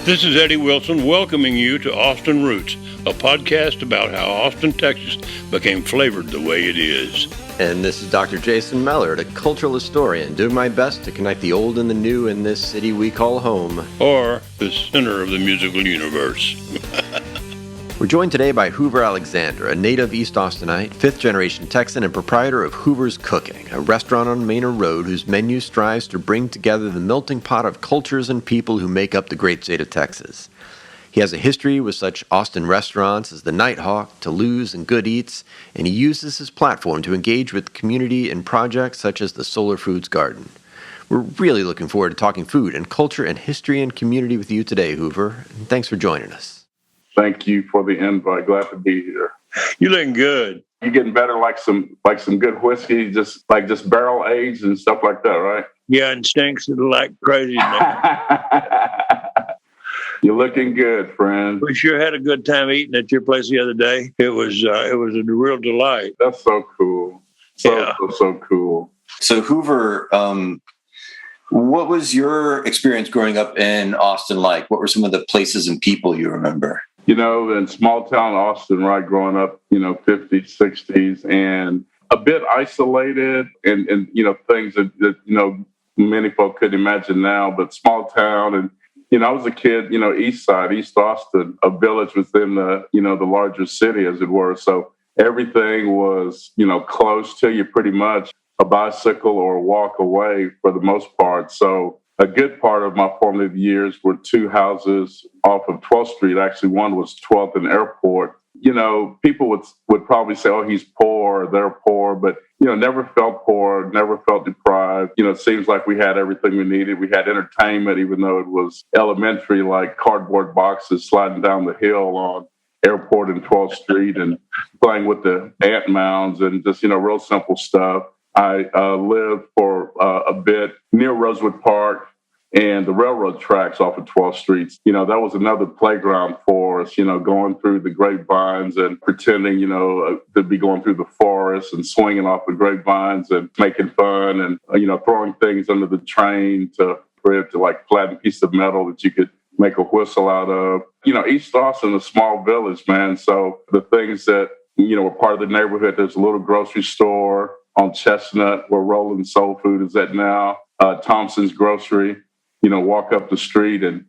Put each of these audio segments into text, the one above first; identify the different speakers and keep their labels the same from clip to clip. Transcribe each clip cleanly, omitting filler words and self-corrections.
Speaker 1: This is Eddie Wilson welcoming you to Austin Roots, a podcast about how Austin, Texas became flavored the way it is.
Speaker 2: And this is Dr. Jason Mellard, a cultural historian, doing my best to connect the old and the new in this city we call home.
Speaker 1: Or the center of the musical universe.
Speaker 2: We're joined today by Hoover Alexander, a native East Austinite, fifth-generation Texan, and proprietor of Hoover's Cooking, a restaurant on Manor Road whose menu strives to bring together the melting pot of cultures and people who make up the great state of Texas. He has a history with such Austin restaurants as the Nighthawk, Toulouse, and Good Eats, and he uses his platform to engage with the community in projects such as the Solar Foods Garden. We're really looking forward to talking food and culture and history and community with you today, Hoover, and thanks for joining us.
Speaker 3: Thank you for the invite. Glad to be here.
Speaker 1: You looking good.
Speaker 3: You're getting better, like some good whiskey, just barrel aged and stuff like that, right?
Speaker 1: Yeah, and stinks like crazy.
Speaker 3: You're looking good, friend.
Speaker 1: We sure had a good time eating at your place the other day. It was a real delight.
Speaker 3: That's so cool. So cool.
Speaker 4: So Hoover, what was your experience growing up in Austin like? What were some of the places and people you remember?
Speaker 3: You know, in small town Austin, right, growing up, 50s, 60s, and a bit isolated and things that many folk couldn't imagine now, but small town. And, I was a kid, East Side, East Austin, a village within the larger city, as it were. So everything was, close to you pretty much, a bicycle or a walk away for the most part. So a good part of my formative years were two houses off of 12th Street. Actually, one was 12th and Airport. People would probably say, oh, he's poor, or they're poor, but, never felt poor, never felt deprived. It seems like we had everything we needed. We had entertainment, even though it was elementary, like cardboard boxes sliding down the hill on Airport and 12th Street and playing with the ant mounds and just, real simple stuff. I lived for a bit near Rosewood Park and the railroad tracks off of 12th Street. That was another playground for us, going through the grapevines and pretending, to be going through the forest and swinging off the grapevines and making fun and, throwing things under the train to like flatten a piece of metal that you could make a whistle out of. East Austin, a small village, man. So the things that, were part of the neighborhood, there's a little grocery store on Chestnut, where Roland's Soul Food is at now, Thompson's Grocery, walk up the street and,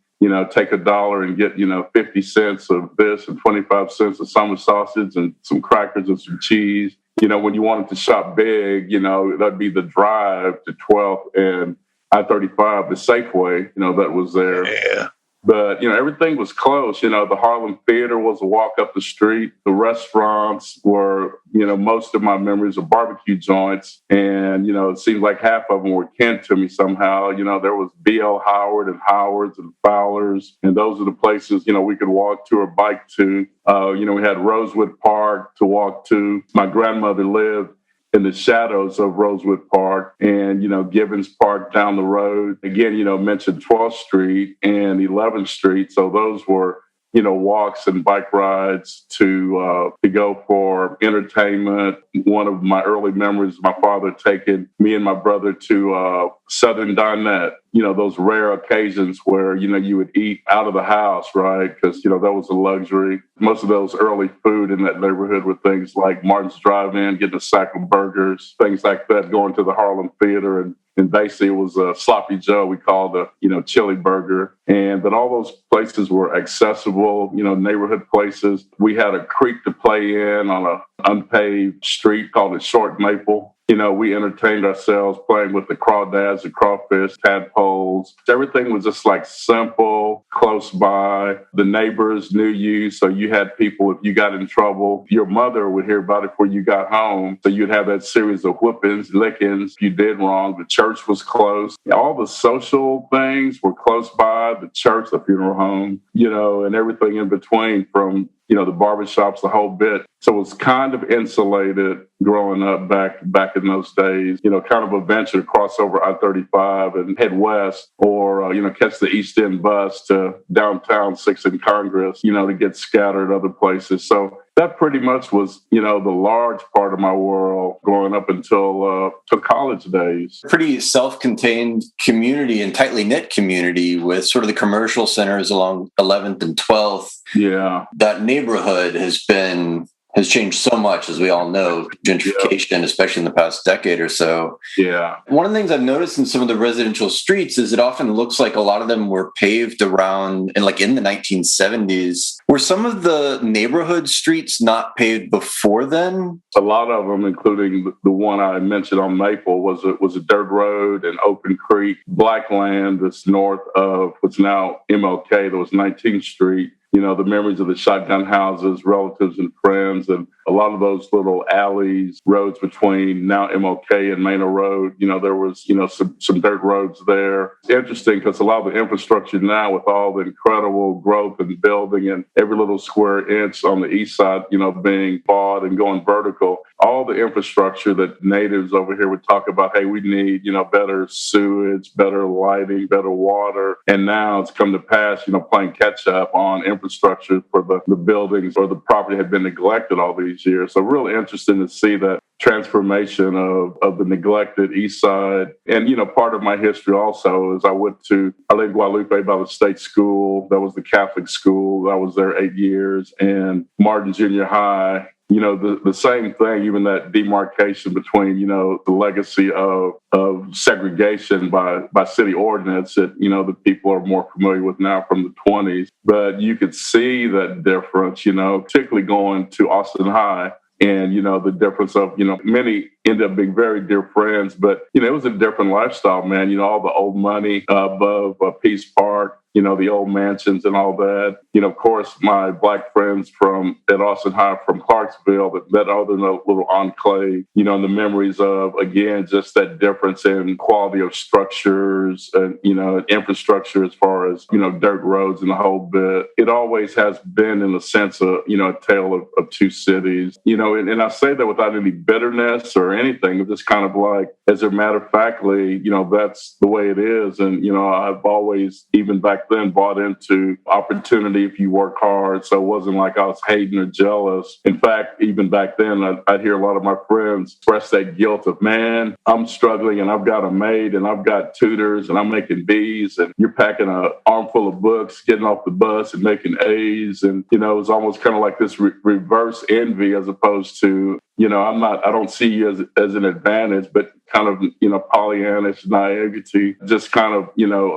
Speaker 3: take $1 and get, 50 cents of this and 25 cents of summer sausage and some crackers and some cheese. When you wanted to shop big, that'd be the drive to 12th and I-35, the Safeway, that was there.
Speaker 1: Yeah.
Speaker 3: But, everything was close. The Harlem Theater was a walk up the street. The restaurants were, most of my memories of barbecue joints. And, it seemed like half of them were kin to me somehow. There was B.L. Howard and Howard's and Fowler's. And those are the places, we could walk to or bike to. We had Rosewood Park to walk to. My grandmother lived in the shadows of Rosewood Park and, Gibbons Park down the road. Again, mentioned 12th Street and 11th Street. So those were, walks and bike rides to go for entertainment. One of my early memories, my father taking me and my brother to Southern Dinette, those rare occasions where, you would eat out of the house, right? Because, that was a luxury. Most of those early food in that neighborhood were things like Martin's Drive-In, getting a sack of burgers, things like that, going to the Harlem Theater. And basically it was a Sloppy Joe, we called a, chili burger. But all those places were accessible, neighborhood places. We had a creek to play in on a unpaved street called the Short Maple. We entertained ourselves playing with the crawdads, the crawfish, tadpoles. Everything was just like simple, close by. The neighbors knew you, so you had people, if you got in trouble, your mother would hear about it before you got home. So you'd have that series of whippings, lickings. If you did wrong, the church was close. All the social things were close by, the church, the funeral home, and everything in between from, the barbershops, the whole bit. So it was kind of insulated growing up back in those days, kind of a venture to cross over I-35 and head west or, catch the East End bus to downtown 6th and Congress, to get scattered other places. So that pretty much was, the large part of my world growing up until college days.
Speaker 4: Pretty self-contained community and tightly knit community with sort of the commercial centers along 11th and 12th.
Speaker 3: Yeah.
Speaker 4: That neighborhood has changed so much, as we all know, gentrification, especially in the past decade or so.
Speaker 3: Yeah.
Speaker 4: One of the things I've noticed in some of the residential streets is it often looks like a lot of them were paved around in the 1970s. Were some of the neighborhood streets not paved before then?
Speaker 3: A lot of them, including the one I mentioned on Maple, was a dirt road and open creek, black land that's north of what's now MLK. There was 19th Street. The memories of the shotgun houses, relatives and friends, and a lot of those little alleys, roads between now MLK and Manor Road. There was, some dirt roads there. It's interesting because a lot of the infrastructure now, with all the incredible growth and building and every little square inch on the east side, being bought and going vertical, all the infrastructure that natives over here would talk about, hey, we need, better sewage, better lighting, better water. And now it's come to pass, playing catch up on infrastructure for the buildings or the property had been neglected all these years. So really interesting to see that transformation of the neglected east side. And, part of my history also is I lived in Guadalupe by the state school. That was the Catholic school. I was there 8 years. And Martin Junior High, the same thing, even that demarcation between, the legacy of segregation by city ordinance that, the people are more familiar with now from the 20s. But you could see that difference, particularly going to Austin High. And, the difference of, many ended up being very dear friends, but, it was a different lifestyle, man. All the old money above Peace Park, the old mansions and all that. Of course, my black friends at Austin High from Clarksville, that other little enclave, and the memories of, again, just that difference in quality of structures and, infrastructure as far as, dirt roads and the whole bit. It always has been in the sense of, a tale of two cities, and I say that without any bitterness or anything. It's just kind of like, as a matter of factly, that's the way it is. And, I've always, even back then, bought into opportunity if you work hard. So it wasn't like I was hating or jealous. In fact, even back then, I'd hear a lot of my friends express that guilt of, man, I'm struggling and I've got a maid and I've got tutors and I'm making B's and you're packing an armful of books, getting off the bus and making A's. And, it was almost kind of like this reverse envy as opposed to, I don't see you as an advantage, but kind of, Pollyannish naivety, just kind of,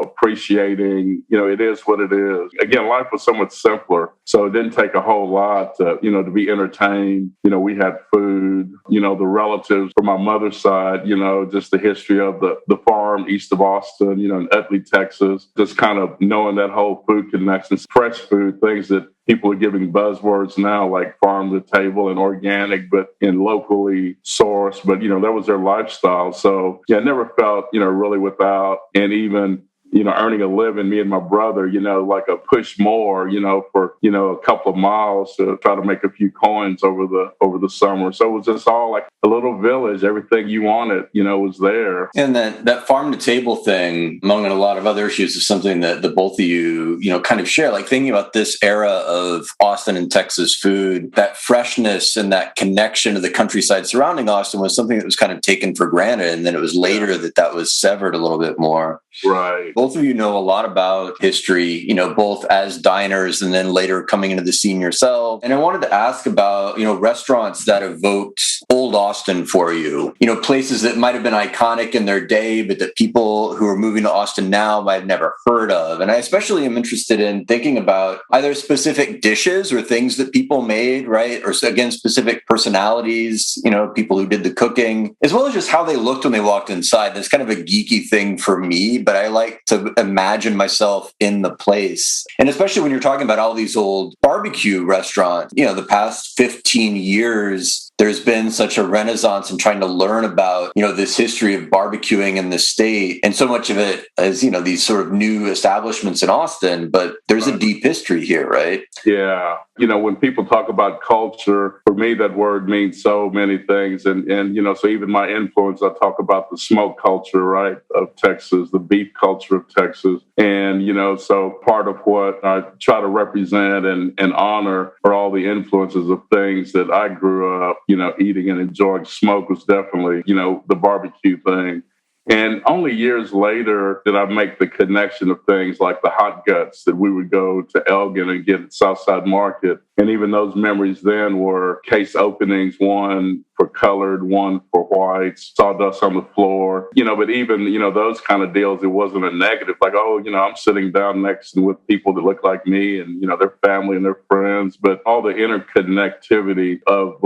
Speaker 3: appreciating, it is what it is. Again, life was so much simpler. So it didn't take a whole lot to, to be entertained. We had food, the relatives from my mother's side, just the history of the farm east of Austin, in Utley, Texas, just kind of knowing that whole food connection, fresh food, things that people are giving buzzwords now, like farm to table and organic, but in locally sourced. But, that was their lifestyle. So, I never felt, really without, and even, earning a living, me and my brother, like a push more, for, a couple of miles to try to make a few coins over the summer. So it was just all like a little village. Everything you wanted, was there.
Speaker 4: And that farm to table thing, among a lot of other issues, is something that the both of you, kind of share. Like thinking about this era of Austin and Texas food, that freshness and that connection to the countryside surrounding Austin was something that was kind of taken for granted. And then it was later that was severed a little bit more.
Speaker 3: Right.
Speaker 4: Both of you know a lot about history, both as diners and then later coming into the scene yourself. And I wanted to ask about, restaurants that evoked old Austin for you, places that might have been iconic in their day, but that people who are moving to Austin now might have never heard of. And I especially am interested in thinking about either specific dishes or things that people made, right? Or again, specific personalities, people who did the cooking, as well as just how they looked when they walked inside. That's kind of a geeky thing for me, but I like to imagine myself in the place. And especially when you're talking about all these old barbecue restaurants, the past 15 years, there's been such a renaissance in trying to learn about, this history of barbecuing in the state. And so much of it is, these sort of new establishments in Austin, but there's a deep history here, right?
Speaker 3: Yeah. When people talk about culture, for me, that word means so many things. And so even my influence, I talk about the smoke culture, right, of Texas, the beef culture of Texas. And, so part of what I try to represent and honor are all the influences of things that I grew up, eating and enjoying. Smoke was definitely, the barbecue thing. And only years later did I make the connection of things like the hot guts that we would go to Elgin and get at Southside Market. And even those memories then were case openings, one for colored, one for whites, sawdust on the floor. But even, those kind of deals, it wasn't a negative, like, I'm sitting down next with people that look like me and, their family and their friends. But all the interconnectivity of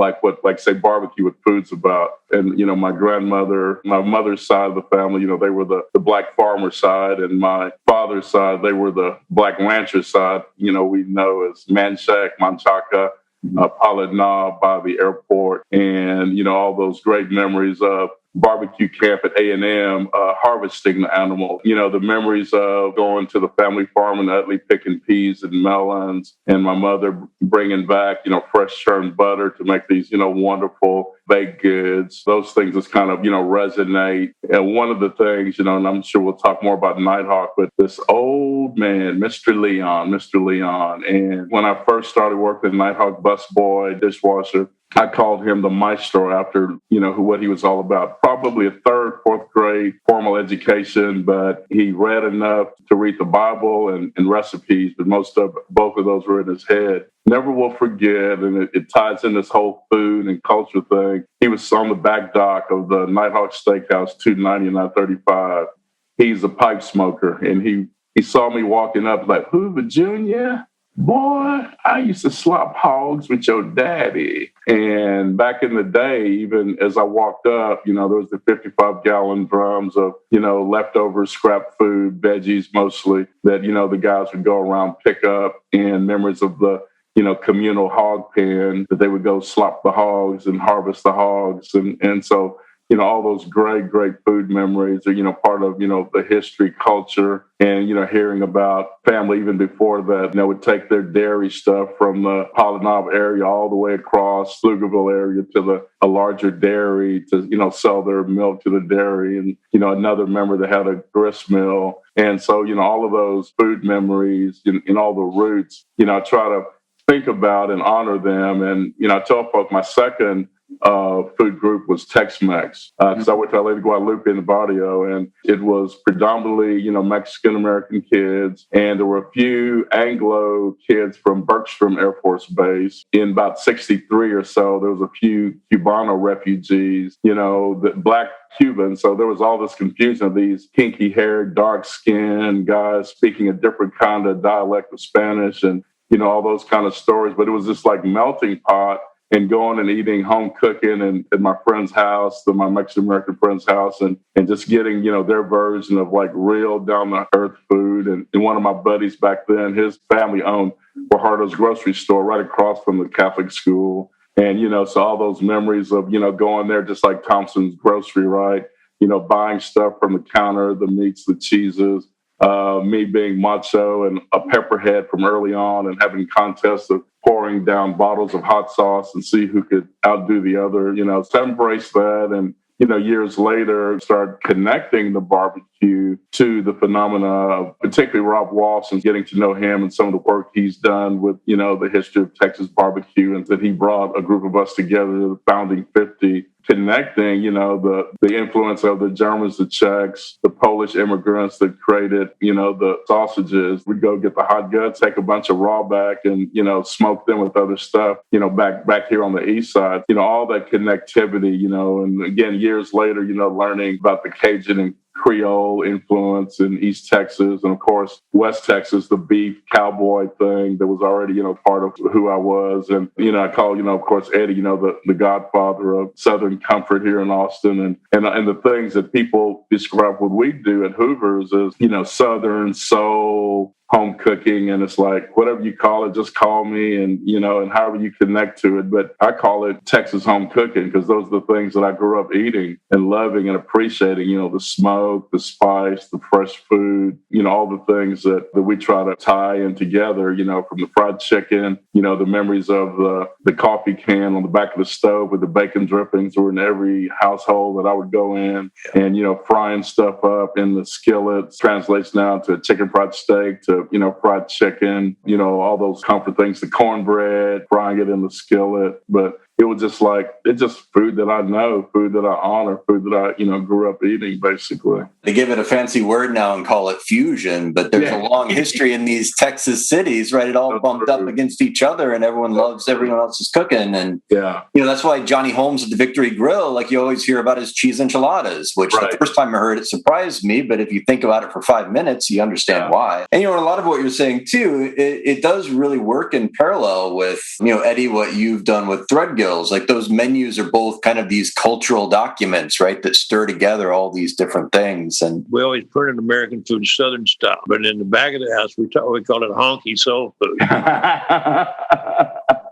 Speaker 3: say barbecue with food's about. And, my grandmother, my mother's side of the family, they were the black farmer side, and my father's side, they were the black rancher side, we know as Manshak, Manchaca, Pilot Knob by the airport, and, all those great memories of barbecue camp at A&M, harvesting the animal, the memories of going to the family farm in Utley picking peas and melons, and my mother bringing back, fresh churned butter to make these, wonderful baked goods. Those things just kind of, resonate. And one of the things, and I'm sure we'll talk more about Nighthawk, but this old man, Mr. Leon. And when I first started working at Nighthawk, busboy, dishwasher, I called him the maestro after, what he was all about. Probably a third, fourth grade formal education, but he read enough to read the Bible and recipes, but both of those were in his head. Never will forget, and it ties in this whole food and culture thing. He was on the back dock of the Nighthawk Steakhouse, 290 and I-35. He's a pipe smoker, and he saw me walking up like, Hoover Jr.? Boy, I used to slop hogs with your daddy. And back in the day, even as I walked up, there was the 55-gallon drums of, leftover scrap food, veggies mostly, that, the guys would go around, pick up, and memories of the, communal hog pen that they would go slop the hogs and harvest the hogs. And so, all those great food memories are, part of, the history, culture, and, hearing about family even before that, would take their dairy stuff from the Pilot Knob area all the way across Pflugerville area to a larger dairy to, sell their milk to the dairy. And, another member that had a grist mill. And so, all of those food memories and all the roots, I try to think about and honor them. And, I tell folks my second food group was Tex-Mex, because I went to Lady Guadalupe in the barrio, and it was predominantly, Mexican-American kids, and there were a few Anglo kids from Bergstrom Air Force Base. In about 63 or so, there was a few Cubano refugees, the black Cubans, so there was all this confusion of these kinky-haired, dark-skinned guys speaking a different kind of dialect of Spanish, and, all those kind of stories, but it was just like melting pot. And going and eating home cooking and at my friend's house, my Mexican-American friend's house, and just getting, their version of like real down-to-earth food. And one of my buddies back then, his family owned Guajardo's grocery store right across from the Catholic school. And, so all those memories of, going there just like Thompson's grocery, right? Buying stuff from the counter, the meats, the cheeses, me being macho and a pepperhead from early on and having contests of pouring down bottles of hot sauce and see who could outdo the other, to embrace that. And, years later, start connecting the barbecue to the phenomena of particularly Rob Walsh and getting to know him and some of the work he's done with, the history of Texas barbecue, and that he brought a group of us together, the founding 50, connecting, the influence of the Germans, the Czechs, the Polish immigrants that created, the sausages. We'd go get the hot guts, take a bunch of raw back and, smoke them with other stuff, back here on the east side, all that connectivity, and again, years later, learning about the Cajun and Creole influence in East Texas, and of course West Texas, the beef cowboy thing that was already part of who I was. And I call of course Eddie the godfather of Southern comfort here in Austin, and the things that people describe what we do at Hoover's is Southern soul, home cooking, and it's like, whatever you call it, just call me, and, and however you connect to it. But I call it Texas home cooking because those are the things that I grew up eating and loving and appreciating, the smoke, the spice, the fresh food, all the things that we try to tie in together, from the fried chicken, the memories of the coffee can on the back of the stove with the bacon drippings were in every household that I would go in, and, frying stuff up in the skillet translates now to a chicken fried steak, to, fried chicken, all those comfort things, the cornbread, frying it in the skillet. But it was just like, it's just food that I know, food that I honor, food that I, grew up eating, basically.
Speaker 4: They give it a fancy word now and call it fusion, but there's a long history in these Texas cities, right? It all bumped up against each other, and everyone loves everyone else's cooking. And, that's why Johnny Holmes at the Victory Grill, like you always hear about his cheese enchiladas, which the first time I heard it surprised me, but if you think about it for 5 minutes, you understand why. And, a lot of what you're saying too, it does really work in parallel with, Eddie, what you've done with Threadgill. Like those menus are both kind of these cultural documents, right, that stir together all these different things. And
Speaker 1: we always printed American food Southern style, but in the back of the house, we call it honky soul food.
Speaker 3: I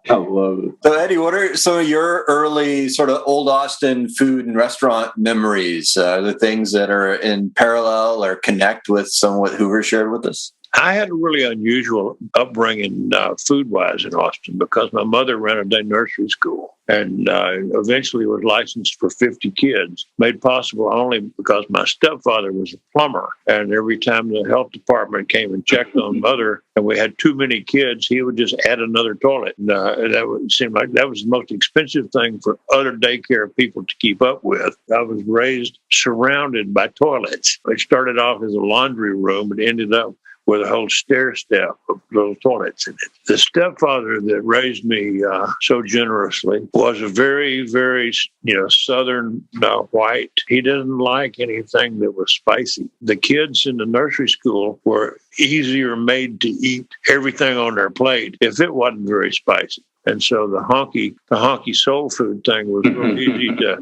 Speaker 3: love it.
Speaker 4: So, Eddie, what are some of your early sort of old Austin food and restaurant memories? The things that are in parallel or connect with some of what Hoover shared with us?
Speaker 1: I had a really unusual upbringing food-wise in Austin because my mother ran a day nursery school and eventually was licensed for 50 kids, made possible only because my stepfather was a plumber. And every time the health department came and checked on Mother and we had too many kids, he would just add another toilet. And that would seem like that was the most expensive thing for other daycare people to keep up with. I was raised surrounded by toilets. It started off as a laundry room and ended up with a whole stair step of little toilets in it. The stepfather that raised me so generously was a very, very, Southern white. He didn't like anything that was spicy. The kids in the nursery school were easier made to eat everything on their plate if it wasn't very spicy. And so the honky soul food thing was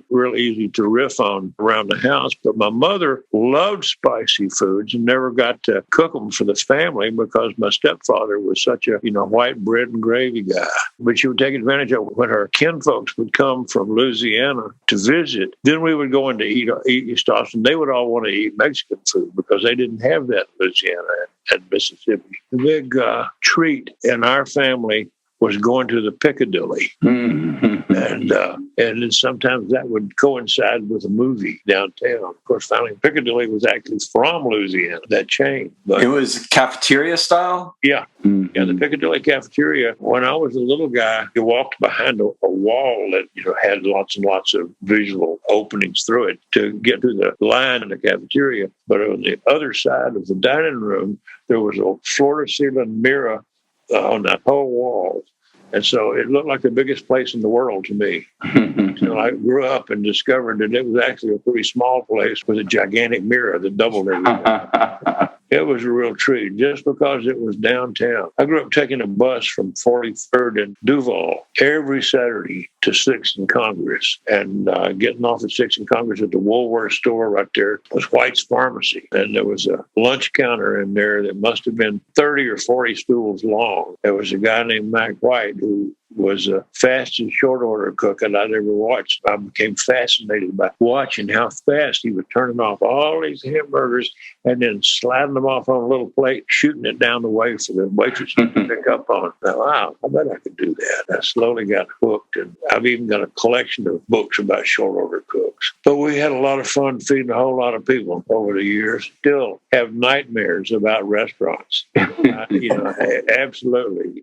Speaker 1: real easy to riff on around the house. But my mother loved spicy foods and never got to cook them for the family because my stepfather was such a, white bread and gravy guy. But she would take advantage of when her kinfolks would come from Louisiana to visit. Then we would go in to eat East Austin. They would all want to eat Mexican food because they didn't have that in Louisiana and Mississippi. The big treat in our family was going to the Piccadilly. Mm-hmm. And then sometimes that would coincide with a movie downtown. Of course, finally, Piccadilly was actually from Louisiana, that chain. But
Speaker 4: it was cafeteria style?
Speaker 1: Yeah. Mm-hmm. Yeah, the Piccadilly cafeteria. When I was a little guy, you walked behind a wall that, had lots and lots of visual openings through it to get to the line in the cafeteria. But on the other side of the dining room, there was a floor-to-ceiling mirror on that whole wall. And so it looked like the biggest place in the world to me. So I grew up and discovered that it was actually a pretty small place with a gigantic mirror that doubled everything. It was a real treat just because it was downtown. I grew up taking a bus from 43rd and Duval every Saturday to 6th and Congress and getting off at 6th and Congress at the Woolworth store right there was White's Pharmacy. And there was a lunch counter in there that must have been 30 or 40 stools long. There was a guy named Mac White who was a fast and short order cook that I'd ever watched. I became fascinated by watching how fast he was turning off all these hamburgers and then sliding them off on a little plate, shooting it down the way for the waitress to pick up on. Now, wow, I bet I could do that. I slowly got hooked, and I've even got a collection of books about short order cooks. But we had a lot of fun feeding a whole lot of people over the years. Still have nightmares about restaurants. Absolutely.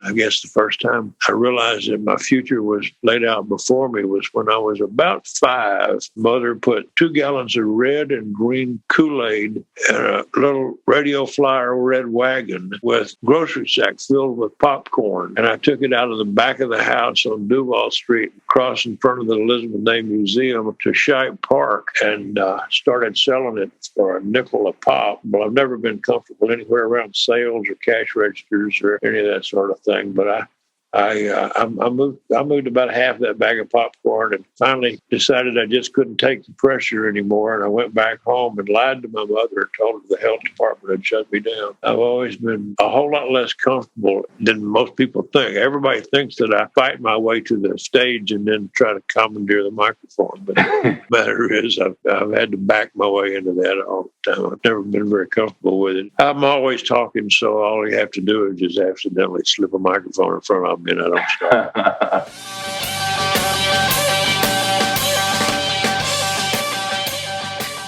Speaker 1: I guess the first time I realized that my future was laid out before me was when I was about 5. Mother put 2 gallons of red and green Kool-Aid in a little radio flyer red wagon with grocery sacks filled with popcorn. And I took it out of the back of the house on Duval Street, across in front of the Elizabeth Day Museum to Shipe Park, and started selling it for a nickel a pop. Well, I've never been comfortable anywhere around sales or cash registers or any of that sort of thing, but I I moved about half that bag of popcorn and finally decided I just couldn't take the pressure anymore. And I went back home and lied to my mother and told her the health department had shut me down. I've always been a whole lot less comfortable than most people think. Everybody thinks that I fight my way to the stage and then try to commandeer the microphone. But the matter is, I've had to back my way into that all the time. I've never been very comfortable with it. I'm always talking, so all you have to do is just accidentally slip a microphone in front of me and I don't stop.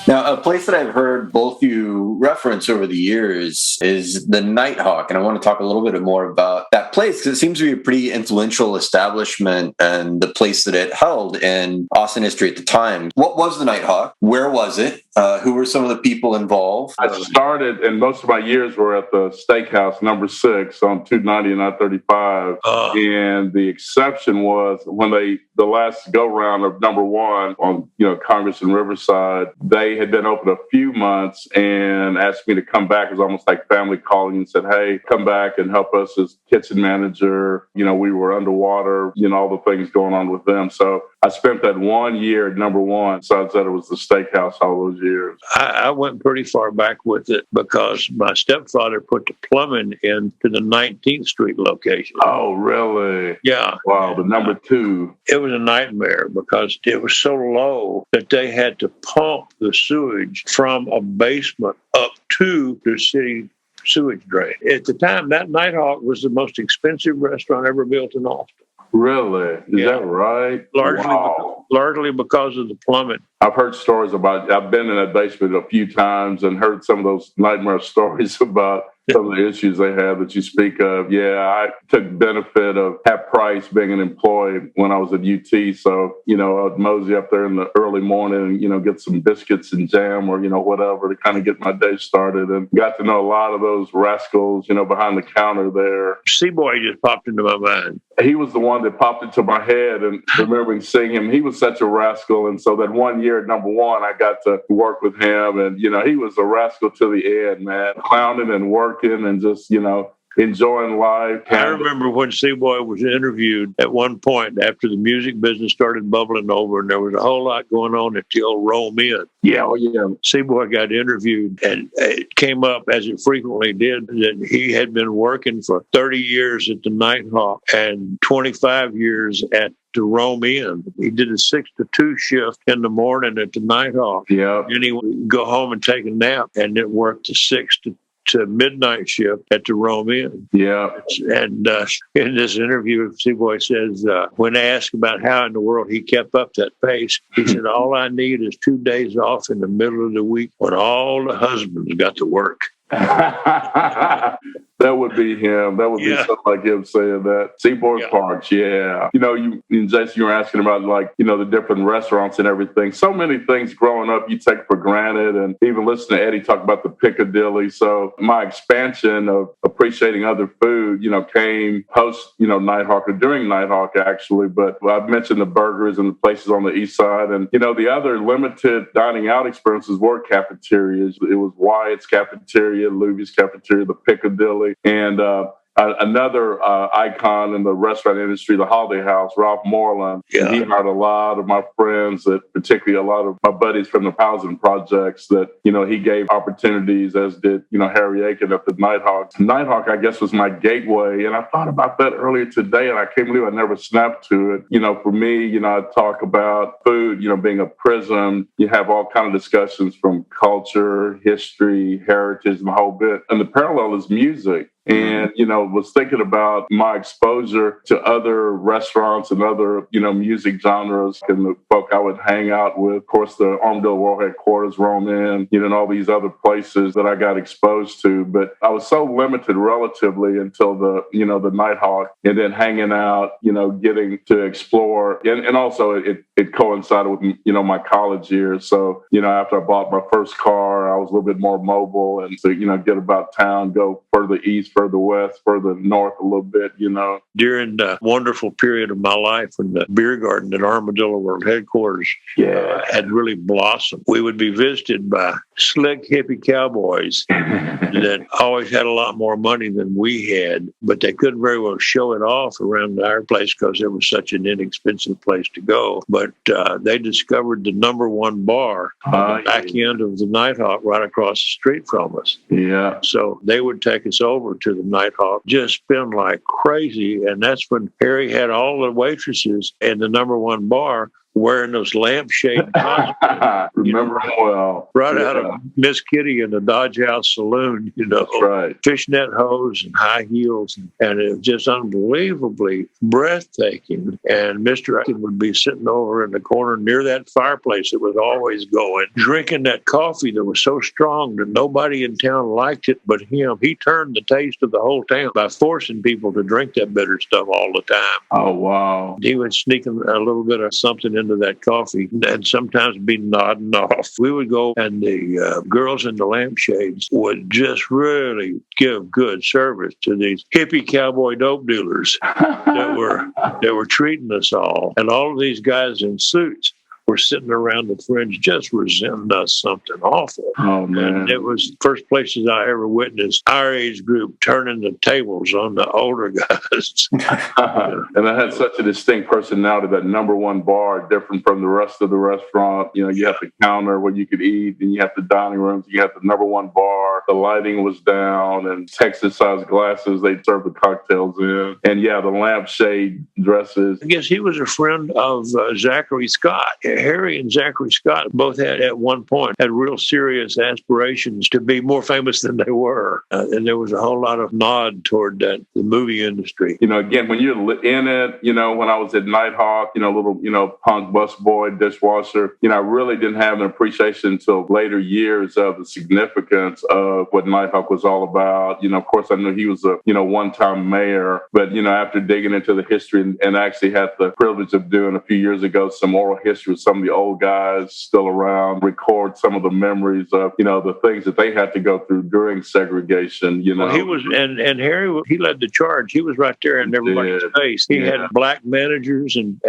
Speaker 4: Now, a place that I've heard both you reference over the years is the Nighthawk, and I want to talk a little bit more about that place because it seems to be a pretty influential establishment and the place that it held in Austin history at the time. What was the Nighthawk? Where was it? Who were some of the people involved?
Speaker 3: I started, and most of my years were at the Steakhouse, number 6 on 290 and I-35. And the exception was when the last go-round of number 1 on Congress and Riverside, they had been open a few months and asked me to come back. It was almost like family calling and said, hey, come back and help us as kitchen manager. We were underwater, all the things going on with them. So I spent that 1 year at number 1. Besides that, it was the Steakhouse all those years.
Speaker 1: I went pretty far back with it because my stepfather put the plumbing into the 19th Street location.
Speaker 3: Oh, really?
Speaker 1: Yeah.
Speaker 3: Wow, the number 2.
Speaker 1: It was a nightmare because it was so low that they had to pump the sewage from a basement up to the city sewage drain. At the time, that Nighthawk was the most expensive restaurant ever built in Austin.
Speaker 3: Really? Is that right?
Speaker 1: Largely because of the plumbing.
Speaker 3: I've heard stories about, I've been in that basement a few times and heard some of those nightmare stories about some of the issues they have that you speak of. Yeah, I took benefit of Pat Price being an employee when I was at UT. So, I'd mosey up there in the early morning and, get some biscuits and jam or, whatever to kind of get my day started, and got to know a lot of those rascals, behind the counter there.
Speaker 1: Seaboy just popped into my mind.
Speaker 3: He was the one that popped into my head, and remembering seeing him, he was such a rascal. And so that 1 year at number 1, I got to work with him, and, he was a rascal to the end, man, clowning and working and just, enjoying life.
Speaker 1: I remember when Seaboy was interviewed at one point after the music business started bubbling over, and there was a whole lot going on at the old Roam Inn.
Speaker 3: Yeah.
Speaker 1: Seaboy got interviewed, and it came up, as it frequently did, that he had been working for 30 years at the Nighthawk and 25 years at the Roam Inn. He did a 6 to 2 shift in the morning at the Nighthawk.
Speaker 3: Yeah.
Speaker 1: Then he would go home and take a nap, and then work the 6 to midnight shift at the Roam Inn.
Speaker 3: Yeah.
Speaker 1: And in this interview, Seaboy says, when asked about how in the world he kept up that pace, he said, all I need is 2 days off in the middle of the week when all the husbands got to work.
Speaker 3: That would be him. That would be something like him saying that. Seaboard Parks, you and Jason, you were asking about the different restaurants and everything. So many things growing up you take for granted, and even listening to Eddie talk about the Piccadilly. So my expansion of appreciating other food, came post, Nighthawk or during Nighthawk actually. But I've mentioned the burgers and the places on the east side, and the other limited dining out experiences were cafeterias. It was Wyatt's cafeteria, Louie's cafeteria, the Piccadilly. And another icon in the restaurant industry, the Holiday House, Ralph Moreland.
Speaker 1: Yeah.
Speaker 3: He hired a lot of my friends, particularly a lot of my buddies from the housing projects that, he gave opportunities, as did, Harry Akin at the Nighthawk. Nighthawk, I guess, was my gateway. And I thought about that earlier today, and I can't believe I never snapped to it. For me, I talk about food, being a prism. You have all kind of discussions from culture, history, heritage, and the whole bit. And the parallel is music. And, was thinking about my exposure to other restaurants and other, music genres and the folk I would hang out with. Of course, the Armadillo World Headquarters, Roam Inn, and all these other places that I got exposed to. But I was so limited relatively until the Nighthawk, and then hanging out, getting to explore. And also it coincided with, my college years. So, after I bought my first car, I was a little bit more mobile and to, get about town, go further east further west, further north a little bit,
Speaker 1: During the wonderful period of my life when the beer garden at Armadillo World Headquarters had really blossomed, we would be visited by slick hippie cowboys that always had a lot more money than we had, but they couldn't very well show it off around our place because it was such an inexpensive place to go. But they discovered the number one bar on the back end of the Nighthawk right across the street from us.
Speaker 3: Yeah.
Speaker 1: So they would take us over to the Nighthawk, just spend like crazy. And that's when Harry had all the waitresses in the number one bar wearing those lampshade costumes.
Speaker 3: Remember well.
Speaker 1: Right out of Miss Kitty in the Dodge House Saloon,
Speaker 3: That's right.
Speaker 1: Fishnet hose and high heels. And it was just unbelievably breathtaking. And Mr. Akin would be sitting over in the corner near that fireplace that was always going, drinking that coffee that was so strong that nobody in town liked it but him. He turned the taste of the whole town by forcing people to drink that bitter stuff all the time.
Speaker 3: Oh, wow.
Speaker 1: He would sneak a little bit of something into that coffee and sometimes be nodding off. We would go and the girls in the lampshades would just really give good service to these hippie cowboy dope dealers that were treating us all. And all of these guys in suits were sitting around the fringe just resenting us something awful.
Speaker 3: Oh, man.
Speaker 1: And it was the first places I ever witnessed our age group turning the tables on the older guys.
Speaker 3: And I had such a distinct personality. That number one bar, different from the rest of the restaurant. You have the counter where you could eat, and you have the dining rooms, you have the number one bar. The lighting was down, and Texas-sized glasses they'd serve the cocktails in. And the lampshade dresses.
Speaker 1: I guess he was a friend of Zachary Scott. Harry and Zachary Scott both at one point had real serious aspirations to be more famous than they were. And there was a whole lot of nod toward the movie industry.
Speaker 3: Again, when you're in it, when I was at Nighthawk, little, punk busboy, dishwasher, I really didn't have an appreciation until later years of the significance of what Nighthawk was all about. Of course, I knew he was a, one-time mayor, but, after digging into the history and actually had the privilege of doing a few years ago some oral history with some of the old guys still around, record some of the memories of, the things that they had to go through during segregation,
Speaker 1: Well, he was, and Harry, he led the charge. He was right there in everybody's face. He had black managers and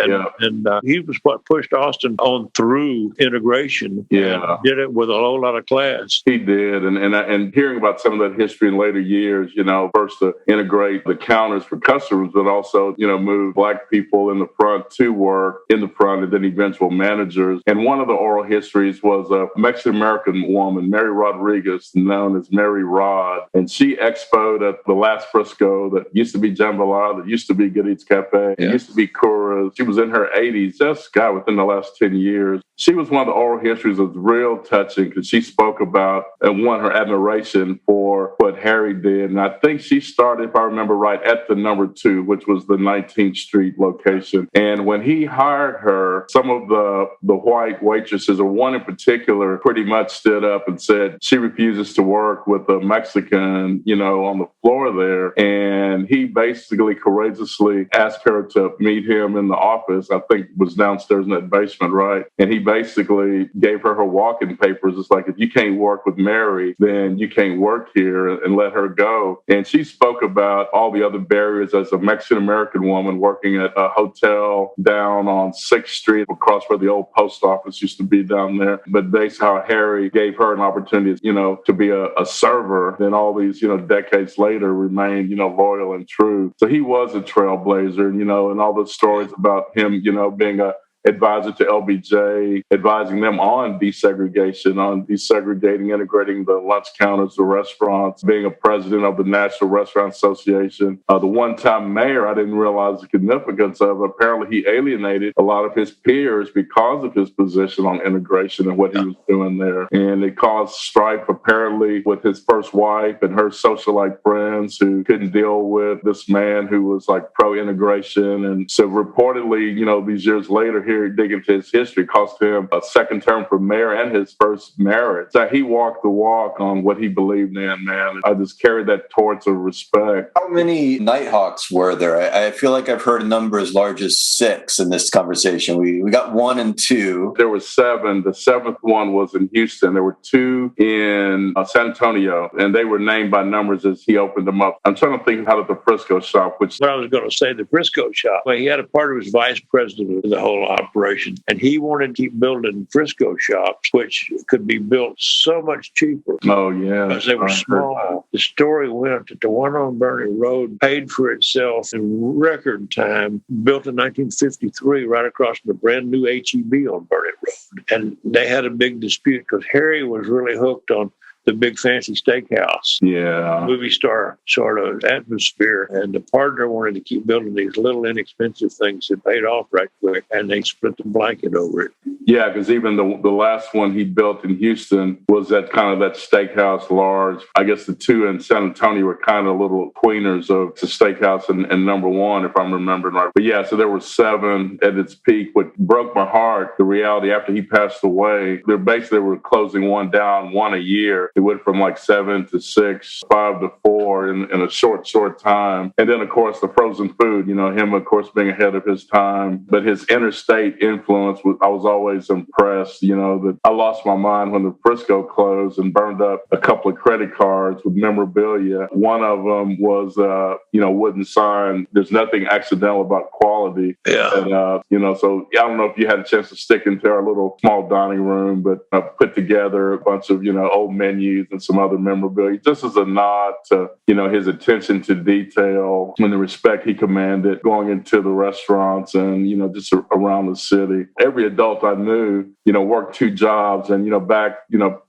Speaker 1: he was what pushed Austin on through integration. And did it with a whole lot of class.
Speaker 3: He did. And hearing about some of that history in later years, first to integrate the counters for customers, but also, move black people in the front to work in the front and then eventual managers. And one of the oral histories was a Mexican-American woman, Mary Rodriguez, known as Mary Rod. And she expoed at the last Frisco that used to be Jambalaya, that used to be Good Eats Cafe, it used to be Cura's. She was in her 80s, just within the last 10 years. She was one of the oral histories that was real touching because she spoke about and won her admiration for what Harry did. And I think she started, if I remember right, at the number 2, which was the 19th Street location. And when he hired her, some of the white waitresses, or one in particular, pretty much stood up and said she refuses to work with a Mexican, on the floor there. And he basically courageously asked her to meet him in the office. I think it was downstairs in that basement, right? And he basically gave her walking papers. It's like, if you can't work with Mary, then you can't work here, and let her go. And she spoke about all the other barriers as a Mexican-American woman working at a hotel down on 6th Street, across where the old post office used to be down there. But basically how Harry gave her an opportunity, to be a server, then all these, decades later remained, loyal and true. So he was a trailblazer, and all the stories about him, being a advisor to LBJ, advising them on desegregation, on desegregating, integrating the lunch counters, the restaurants, being a president of the National Restaurant Association. The one-time mayor, I didn't realize the significance of. Apparently, he alienated a lot of his peers because of his position on integration and what he was doing there. And it caused strife, apparently, with his first wife and her socialite friends who couldn't deal with this man who was like pro-integration. And so reportedly, these years later, here, dig into his history, cost him a second term for mayor and his first marriage. So he walked the walk on what he believed in, man. I just carried that torch of respect.
Speaker 4: How many Nighthawks were there? I feel like I've heard a number as large as 6 in this conversation. We got 1 and 2.
Speaker 3: There were 7. The 7th one was in Houston. There were 2 in San Antonio, and they were named by numbers as he opened them up. I'm trying to think how did the Frisco shop, which
Speaker 1: what I was going to say, the Frisco shop. Well, he had a part of his vice president of the whole operation, and he wanted to keep building Frisco shops, which could be built so much cheaper.
Speaker 3: Oh, yeah.
Speaker 1: Because they were small. The story went that the one on Bernie Road paid for itself in record time, built in 1953 right across from the brand new HEB on Bernie Road. And they had a big dispute because Harry was really hooked on the big fancy steakhouse, movie star sort of atmosphere. And the partner wanted to keep building these little inexpensive things that paid off right quick, and they split the blanket over it.
Speaker 3: Yeah, because even the last one he built in Houston was that kind of that steakhouse large. I guess the 2 in San Antonio were kind of little queeners of the steakhouse and number 1, if I'm remembering right. But yeah, so there were 7 at its peak. What broke my heart, the reality after he passed away, they were closing one down, one a year. It went from like 7 to 6, 5 to 4 in a short time. And then, of course, the frozen food, him, of course, being ahead of his time. But his interstate influence, I was always impressed, that I lost my mind when the Frisco closed and burned up a couple of credit cards with memorabilia. One of them was, wooden sign, there's nothing accidental about quality.
Speaker 1: Yeah.
Speaker 3: And, so I don't know if you had a chance to stick into our little small dining room, but I put together a bunch of, old menus and some other memorabilia, just as a nod to, his attention to detail and the respect he commanded going into the restaurants and, just around the city. Every adult I knew, worked 2 jobs and, back,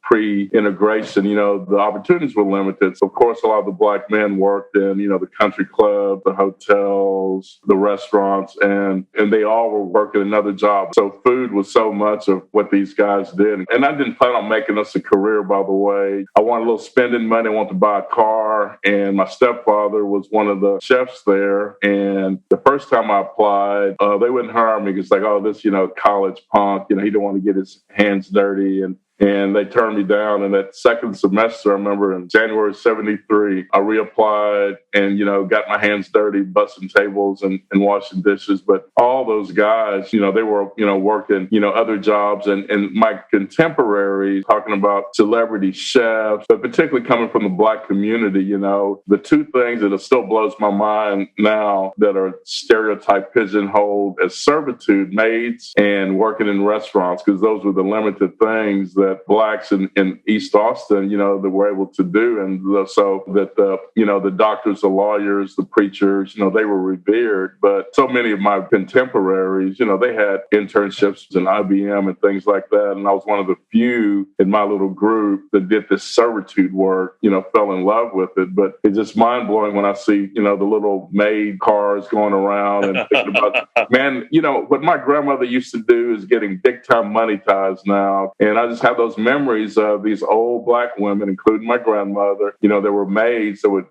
Speaker 3: pre-integration, the opportunities were limited. So, of course, a lot of the Black men worked in, the country club, the hotels, the restaurants, and they all were working another job. So food was so much of what these guys did. And I didn't plan on making this a career, by the way. I wanted a little spending money. I wanted to buy a car. And my stepfather was one of the chefs there. And the first time I applied, they wouldn't hire me because this, college punk, he didn't want to get his hands dirty. And they turned me down. And that second semester, I remember in January 73, I reapplied and, got my hands dirty, busting tables and washing dishes. But all those guys, they were, working, other jobs. And my contemporaries, talking about celebrity chefs, but particularly coming from the Black community, the 2 things that still blows my mind now that are stereotype pigeonholed as servitude, maids and working in restaurants, because those were the limited things that Blacks in East Austin, that were able to do. And so that, the doctors, the lawyers, the preachers, they were revered. But so many of my contemporaries, they had internships in IBM and things like that. And I was one of the few in my little group that did this servitude work, fell in love with it. But it's just mind blowing when I see, the little maid cars going around and thinking about, man, what my grandmother used to do is getting big time money ties now. And I just have those memories of these old Black women, including my grandmother, there were maids that would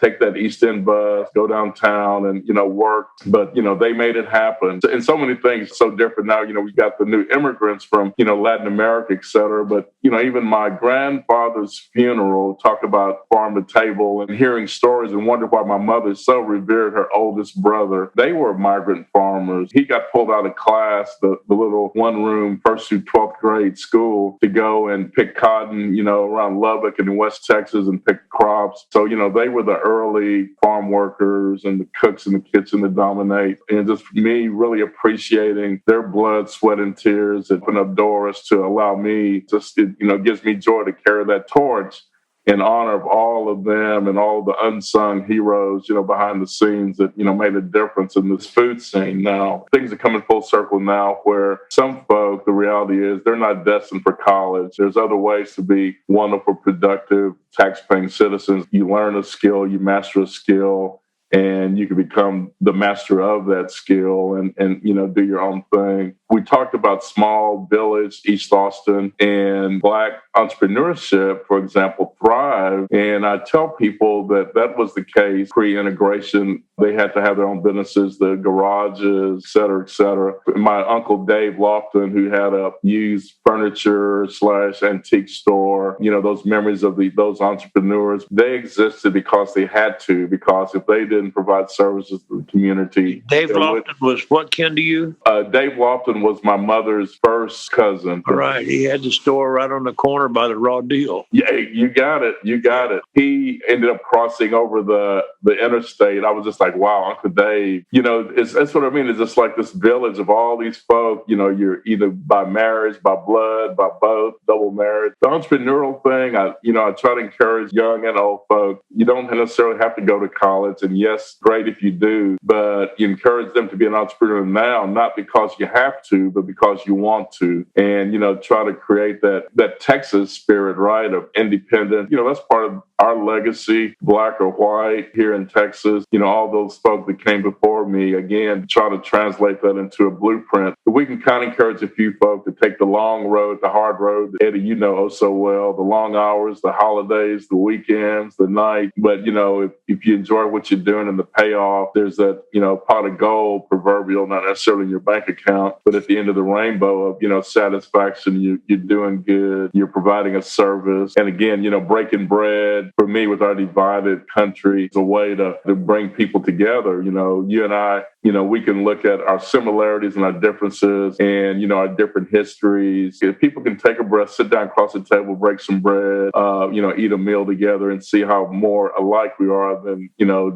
Speaker 3: take that East End bus, go downtown and, work. But, they made it happen. And so many things so different now. We got the new immigrants from, Latin America, et cetera. But, even my grandfather's funeral, talk about farm to table and hearing stories and wonder why my mother so revered her oldest brother. They were migrant farmers. He got pulled out of class, the little 1-room 1st through 12th grade school to go and pick cotton, around Lubbock and in West Texas and pick crops. So, they were the early farm workers and the cooks in the kitchen to dominate. And just me really appreciating their blood, sweat, and tears that opened up doors to allow me, it gives me joy to carry that torch in honor of all of them and all the unsung heroes, behind the scenes that, made a difference in this food scene. Now, things are coming full circle now where some folk, the reality is they're not destined for college. There's other ways to be wonderful, productive, tax-paying citizens. You learn a skill, you master a skill, and you can become the master of that skill and do your own thing. We talked about small village, East Austin, and Black entrepreneurship, for example, thrive. And I tell people that was the case pre-integration. They had to have their own businesses, the garages, et cetera, et cetera. My uncle Dave Lofton, who had a used furniture / antique store, those memories of those entrepreneurs, they existed because they had to, because if they didn't provide services to the community.
Speaker 1: Dave Lofton was what kin to you?
Speaker 3: Dave Lofton was my mother's first cousin.
Speaker 1: All right. He had the store right on the corner by the Raw Deal.
Speaker 3: Yeah, you got it. He ended up crossing over the interstate. I was just like, wow, Uncle Dave. That's what I mean. It's just like this village of all these folk. You're either by marriage, by blood, by both, double marriage. The entrepreneurial thing, I try to encourage young and old folk. You don't necessarily have to go to college. And yes, great if you do, but you encourage them to be an entrepreneur now, not because you have to, but because you want to. And, try to create that Texas spirit, right, of independent. That's part of our legacy, black or white, here in Texas. All those folks that came before me, again, try to translate that into a blueprint. We can kind of encourage a few folks to take the long road, the hard road, Eddie, oh so well, the long hours, the holidays, the weekends, the night. But, if you enjoy what you're doing and the payoff, there's that, pot of gold, proverbial, not necessarily in your bank account, but at the end of the rainbow of, satisfaction, you're doing good, you're providing a service. And again, breaking bread for me with our divided country is a way to bring people together. You and I, we can look at our similarities and our differences and, our different histories. If people can take a breath, sit down across the table, break some bread, eat a meal together and see how more alike we are than,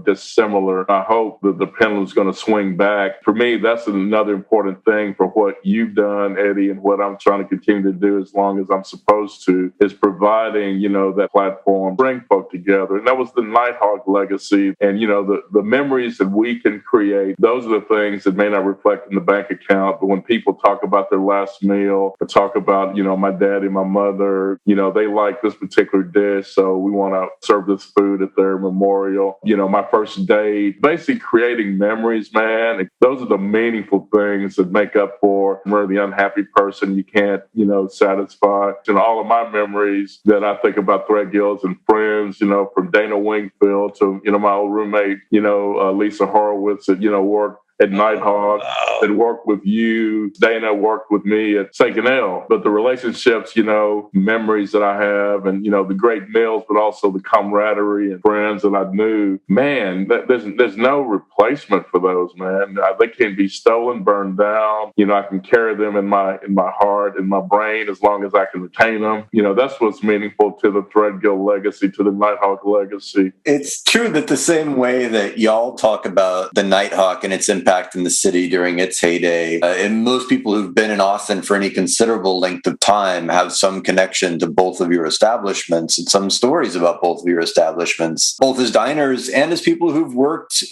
Speaker 3: dissimilar. I hope that the pendulum's going to swing back. For me, that's another important thing for what you've done, Eddie, and what I'm trying to continue to do as long as I'm supposed to, is providing, that platform, bring folk together. And that was the Nighthawk legacy. And, the memories that we can create, those are the things that may not reflect in the bank account. But when people talk about their last meal, or talk about, my daddy, my mother, they like this particular dish, so we want to serve this food at their memorial. My first date, basically creating memories, man. Those are the meaningful things that make up for the unhappy person you can't, satisfy. And all of my memories that I think about Threadgills and friends, from Dana Wingfield to, my old roommate, Lisa Horowitz that, worked at Nighthawk, that worked with you. Dana worked with me at St. Canel. But the relationships, memories that I have and, the great meals, but also the camaraderie and friends that I knew, man, there's no replacement for those, man. They can't be stolen, burned down. I can carry them in my heart, in my brain, as long as I can retain them. That's what's meaningful to the Threadgill legacy, to the Nighthawk legacy.
Speaker 4: It's true that the same way that y'all talk about the Nighthawk and its impact in the city during its heyday, and most people who've been in Austin for any considerable length of time have some connection to both of your establishments and some stories about both of your establishments, both as diners and as people who've worked,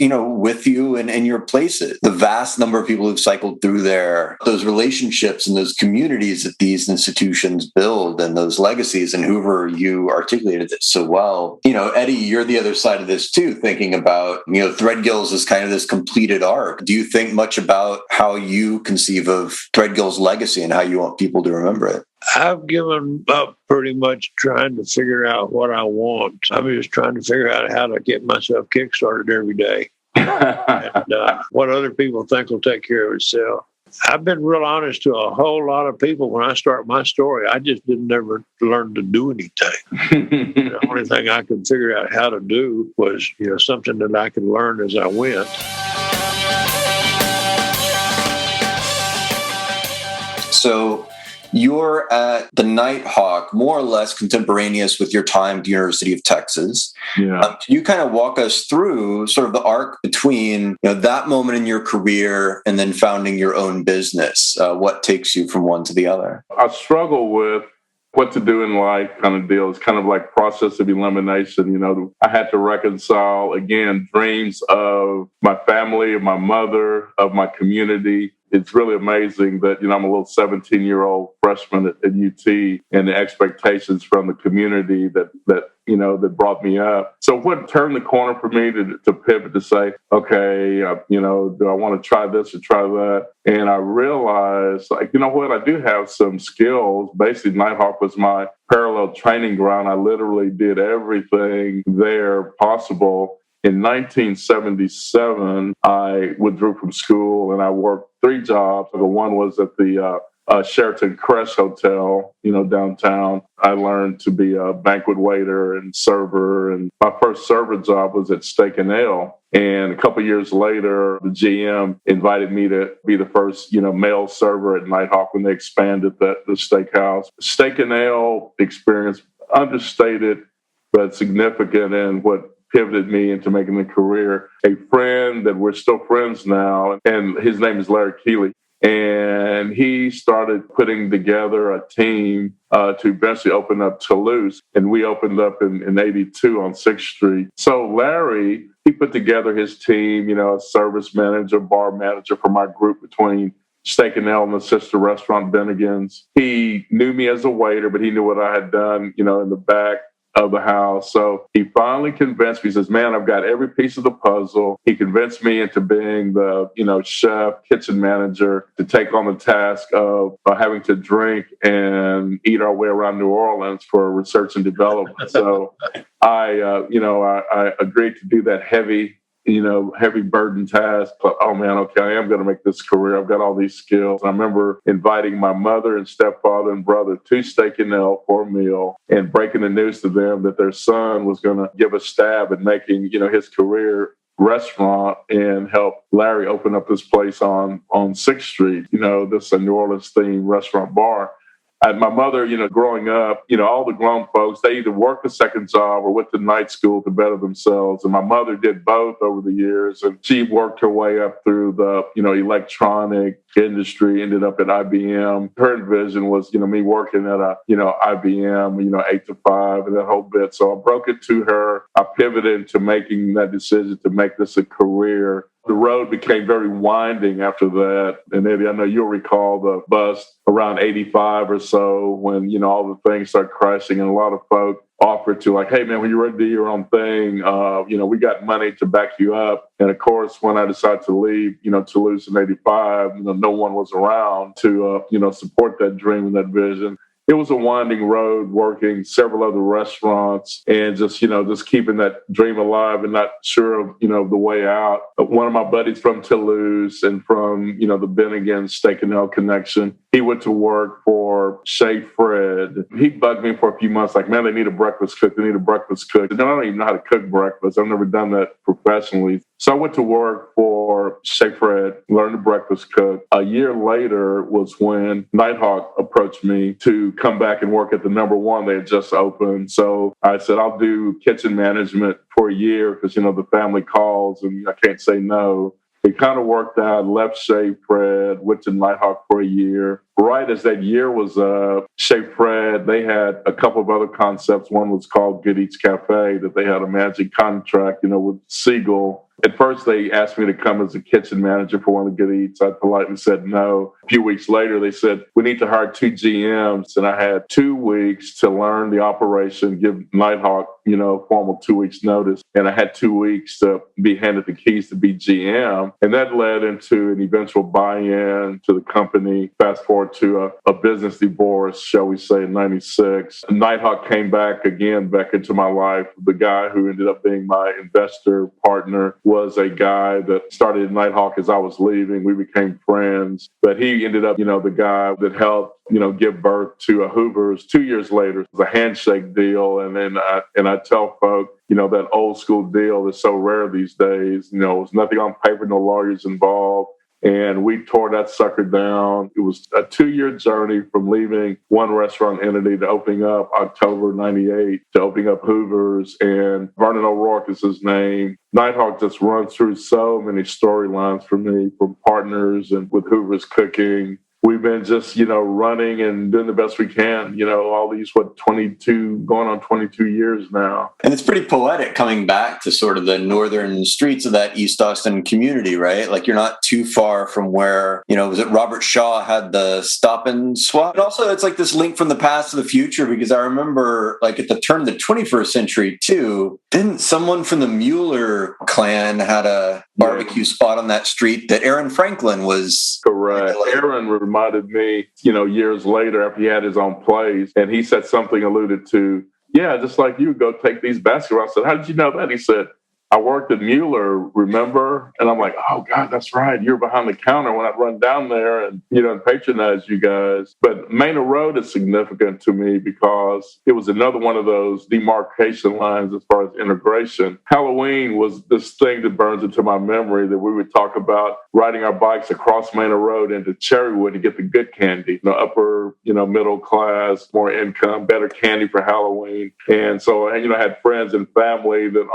Speaker 4: with you and in your places. The vast number of people who've cycled through there, those relationships and those communities that these institutions build and those legacies. And Hoover, you articulated it so well. Eddie, you're the other side of this too, thinking about, Threadgills as kind of this completed arc. Do you think much about how you conceive of Threadgill's legacy and how you want people to remember it?
Speaker 1: I've given up pretty much trying to figure out what I want. I'm just trying to figure out how to get myself kickstarted every day. And what other people think will take care of itself. I've been real honest to a whole lot of people when I start my story. I just didn't ever learn to do anything. The only thing I could figure out how to do was, something that I could learn as I went.
Speaker 4: So you're at the Nighthawk, more or less contemporaneous with your time at the University of Texas.
Speaker 3: Yeah.
Speaker 4: Can you kind of walk us through sort of the arc between that moment in your career and then founding your own business? What takes you from one to the other?
Speaker 3: I struggle with what to do in life kind of deal. It's kind of like process of elimination. I had to reconcile, again, dreams of my family, of my mother, of my community. It's really amazing that, I'm a little 17-year-old freshman at UT, and the expectations from the community that brought me up. So what turned the corner for me to pivot to say, okay, do I want to try this or try that? And I realized, I do have some skills. Basically, Nighthawk was my parallel training ground. I literally did everything there possible. In 1977, I withdrew from school and I worked 3 jobs. One was at the Sheraton Crest Hotel, downtown. I learned to be a banquet waiter and server. And my first server job was at Steak and Ale. And a couple of years later, the GM invited me to be the first, male server at Nighthawk when they expanded the steakhouse. Steak and Ale experience, understated, but significant, and what pivoted me into making a career. A friend that we're still friends now, and his name is Larry Keeley. And he started putting together a team to eventually open up Toulouse. And we opened up in 82 on 6th Street. So Larry, he put together his team, a service manager, bar manager for my group between Steak and Ale and the sister restaurant Bennigan's. He knew me as a waiter, but he knew what I had done, in the back of the house. So he finally convinced me. He says, man, I've got every piece of the puzzle. He convinced me into being the, chef, kitchen manager, to take on the task of having to drink and eat our way around New Orleans for research and development. So I agreed to do that heavy burden task. But, oh man, okay, I am going to make this career. I've got all these skills. I remember inviting my mother and stepfather and brother to Steak and Ale for a meal and breaking the news to them that their son was going to give a stab at making, his career restaurant and help Larry open up this place on 6th Street, this New Orleans themed restaurant bar. My mother, growing up, all the grown folks, they either worked a second job or went to night school to better themselves. And my mother did both over the years. And she worked her way up through the, electronic industry, ended up at IBM. Her vision was, me working at IBM, 8 to 5 and that whole bit. So I broke it to her. I pivoted into making that decision to make this a career. The road became very winding after that. And Eddie, I know you'll recall the bust around 85 or so when, all the things started crashing and a lot of folk offered to like, hey man, when you're ready to do your own thing, we got money to back you up. And of course, when I decided to leave, Toulouse in 85, no one was around to, support that dream and that vision. It was a winding road working several other restaurants and just keeping that dream alive and not sure of, the way out. One of my buddies from Toulouse and from, the Bennigan Steak and Ale connection, he went to work for Chef Fred. He bugged me for a few months, like, man, they need a breakfast cook. They need a breakfast cook. And I don't even know how to cook breakfast. I've never done that professionally. So I went to work for Chef Fred, learned to breakfast cook. A year later was when Nighthawk approached me to come back and work at the number one they had just opened. So I said, I'll do kitchen management for a year because, the family calls and I can't say no. It kind of worked out, left Chef Fred, went to Nighthawk for a year. Right as that year was up, Chef Fred, they had a couple of other concepts. One was called Good Eats Cafe, that they had a magic contract, with Siegel. At first, they asked me to come as a kitchen manager for one of the Good Eats. I politely said no. A few weeks later, they said, we need to hire 2 GMs. And I had 2 weeks to learn the operation, give Nighthawk, formal 2 weeks notice. And I had 2 weeks to be handed the keys to be GM. And that led into an eventual buy-in to the company. Fast forward to a business divorce, shall we say, in 96. Nighthawk came back into my life. The guy who ended up being my investor partner was a guy that started at Nighthawk as I was leaving. We became friends, but he ended up, the guy that helped, give birth to a Hoover's 2 years later. It was a handshake deal. And then I tell folk, that old school deal is so rare these days. It was nothing on paper, no lawyers involved. And we tore that sucker down. It was a 2-year journey from leaving one restaurant entity to opening up October 98 to opening up Hoover's. And Vernon O'Rourke is his name. Nighthawk just runs through so many storylines for me, from partners and with Hoover's Cooking. We've been just, running and doing the best we can, all these, 22, going on 22 years now.
Speaker 4: And it's pretty poetic coming back to sort of the northern streets of that East Austin community, right? Like you're not too far from where, was it Robert Shaw had the Stop and Swap? But also it's like this link from the past to the future, because I remember like at the turn of the 21st century too, didn't someone from the Mueller clan had a barbecue spot on that street that Aaron Franklin was?
Speaker 3: Correct. Aaron reminded me, years later after he had his own place, and he said something alluded to, yeah, just like you, go take these basketballs. I said, how did you know that? He said, I worked at Mueller, remember? And I'm like, oh, God, that's right. You're behind the counter when I run down there and, and patronize you guys. But Manor Road is significant to me because it was another one of those demarcation lines as far as integration. Halloween was this thing that burns into my memory that we would talk about riding our bikes across Manor Road into Cherrywood to get the good candy, upper, middle class, more income, better candy for Halloween. And so, I had friends and family that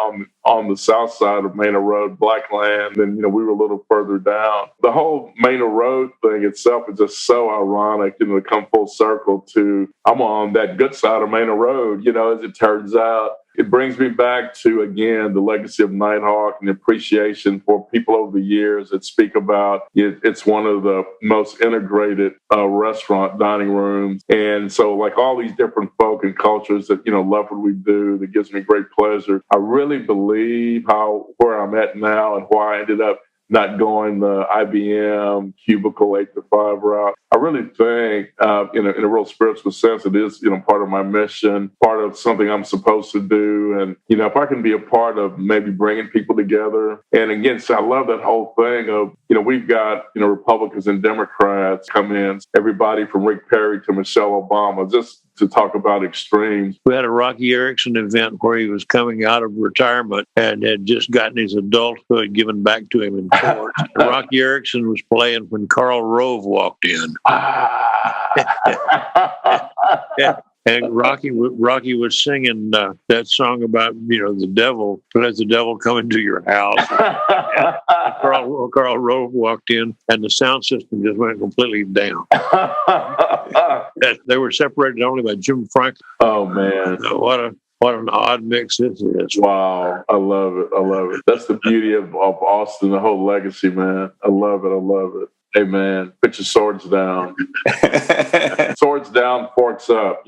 Speaker 3: on the south side of Manor Road, Blackland, and we were a little further down. The whole Manor Road thing itself is just so ironic, to come full circle to I'm on that good side of Manor Road, as it turns out. It brings me back to, again, the legacy of Nighthawk and the appreciation for people over the years that speak about it. It's one of the most integrated restaurant dining rooms. And so like all these different folk and cultures that, love what we do, that gives me great pleasure. I really believe where I'm at now and why I ended up not going the IBM cubicle 8 to 5 route. I really think, in a real spiritual sense, it is, part of my mission, part of something I'm supposed to do. And, if I can be a part of maybe bringing people together. And again, so I love that whole thing of, we've got, Republicans and Democrats come in, everybody from Rick Perry to Michelle Obama, just to talk about extremes.
Speaker 1: We had a Rocky Erickson event where he was coming out of retirement and had just gotten his adulthood given back to him in court. Rocky Erickson was playing when Karl Rove walked in. And Rocky was singing that song about, the devil, let the devil come into your house. Karl Rove walked in, and the sound system just went completely down. They were separated only by Jim Franklin.
Speaker 3: Oh, man.
Speaker 1: What an odd mix this is.
Speaker 3: Wow. I love it. That's the beauty of Austin, the whole legacy, man. I love it. Hey, man, put your swords down. Swords down, forks up,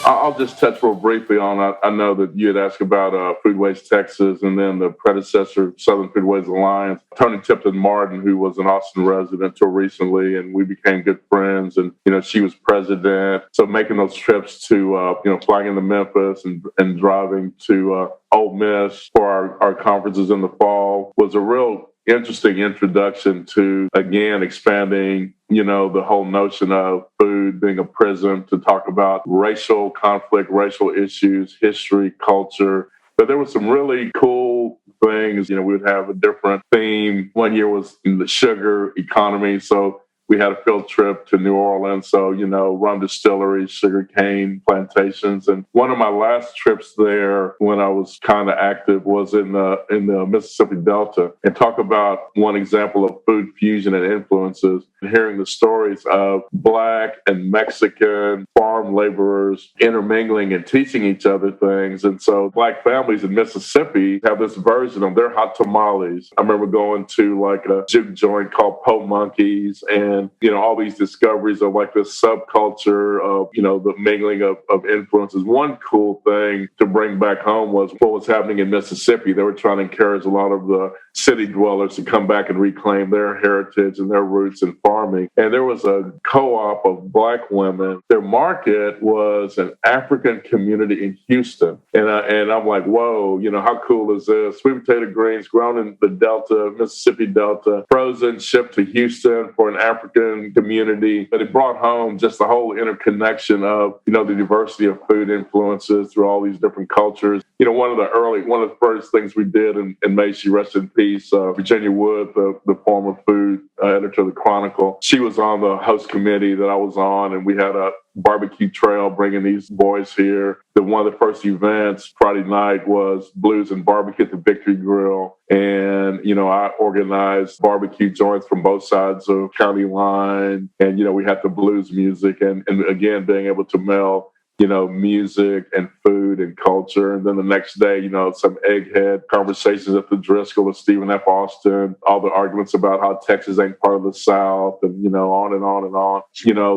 Speaker 3: I'll just touch real briefly on, I know that you had asked about Foodways Texas and then the predecessor, Southern Foodways Alliance. Tony Tipton Martin, who was an Austin resident till recently, and we became good friends. And, she was president. So making those trips to, flying into Memphis and driving to Ole Miss for our conferences in the fall was a real interesting introduction to, again, expanding, the whole notion of food being a prism to talk about racial conflict, racial issues, history, culture. But there were some really cool things. We would have a different theme. One year was in the sugar economy. So we had a field trip to New Orleans. So, rum distilleries, sugarcane plantations. And one of my last trips there when I was kind of active was in the Mississippi Delta. And talk about one example of food fusion and influences, and hearing the stories of Black and Mexican farm laborers intermingling and teaching each other things. And so Black families in Mississippi have this version of their hot tamales. I remember going to like a juke joint called Po Monkeys, and all these discoveries of like this subculture of, the mingling of influences. One cool thing to bring back home was what was happening in Mississippi. They were trying to encourage a lot of the city dwellers to come back and reclaim their heritage and their roots in farming. And there was a co-op of Black women. Their market was an African community in Houston. And I'm like, whoa, how cool is this? Sweet potato greens grown in the Delta, Mississippi Delta, frozen, shipped to Houston for an African community. But it brought home just the whole interconnection of, the diversity of food influences through all these different cultures. One of the first things we did, and may she rest in peace, Virginia Wood, the former food editor of the Chronicle, she was on the host committee that I was on, and we had a barbecue trail bringing these boys here. One of the first events Friday night was blues and barbecue at the Victory Grill. And, I organized barbecue joints from both sides of county line. And, we had the blues music and again, being able to meld music and food and culture. And then the next day, some egghead conversations at the Driscoll with Stephen F. Austin, all the arguments about how Texas ain't part of the South, and, on and on and on.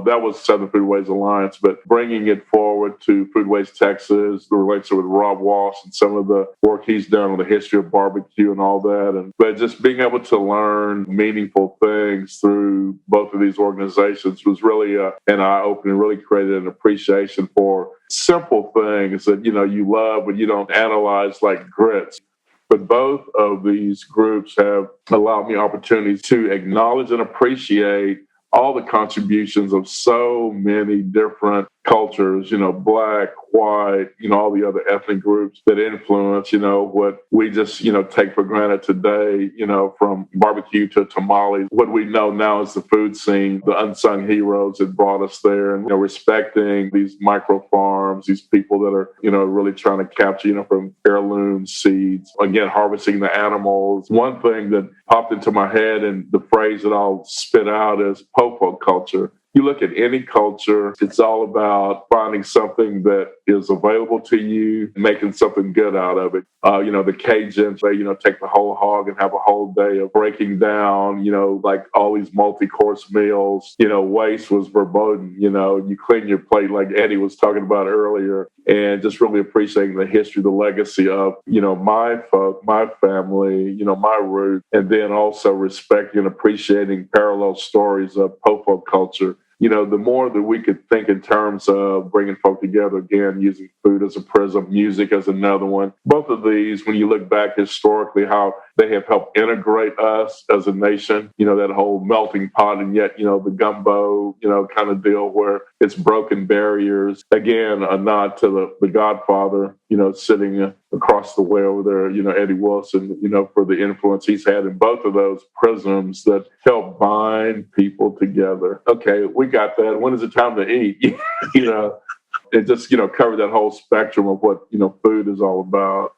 Speaker 3: That was Southern Foodways Alliance, but bringing it forward to Foodways Texas, the relationship with Rob Walsh and some of the work he's done on the history of barbecue and all that. But just being able to learn meaningful things through both of these organizations was really an eye-opener, really created an appreciation for simple things that, you love, but you don't analyze like grits. But both of these groups have allowed me opportunities to acknowledge and appreciate all the contributions of so many different cultures, Black, white, all the other ethnic groups that influence, what we just, take for granted today, from barbecue to tamales. What we know now is the food scene, the unsung heroes that brought us there, and, respecting these micro farms, these people that are, really trying to capture, from heirloom seeds, again, harvesting the animals. One thing that popped into my head, and the phrase that I'll spit out is po-po culture. You look at any culture, it's all about finding something that is available to you, making something good out of it. The Cajuns, they, take the whole hog and have a whole day of breaking down, like all these multi-course meals. Waste was verboten. You clean your plate like Eddie was talking about earlier, and just really appreciating the history, the legacy of, my folk, my family, my roots, and then also respecting and appreciating parallel stories of po-po culture. The more that we could think in terms of bringing folk together, again, using food as a prism, music as another one. Both of these, when you look back historically, how they have helped integrate us as a nation, that whole melting pot, and yet, the gumbo, kind of deal where it's broken barriers. Again, a nod to the Godfather, sitting across the way over there, Eddie Wilson, for the influence he's had in both of those prisms that help bind people together. Okay, we got that. When is it time to eat? It just, covered that whole spectrum of what, food is all about.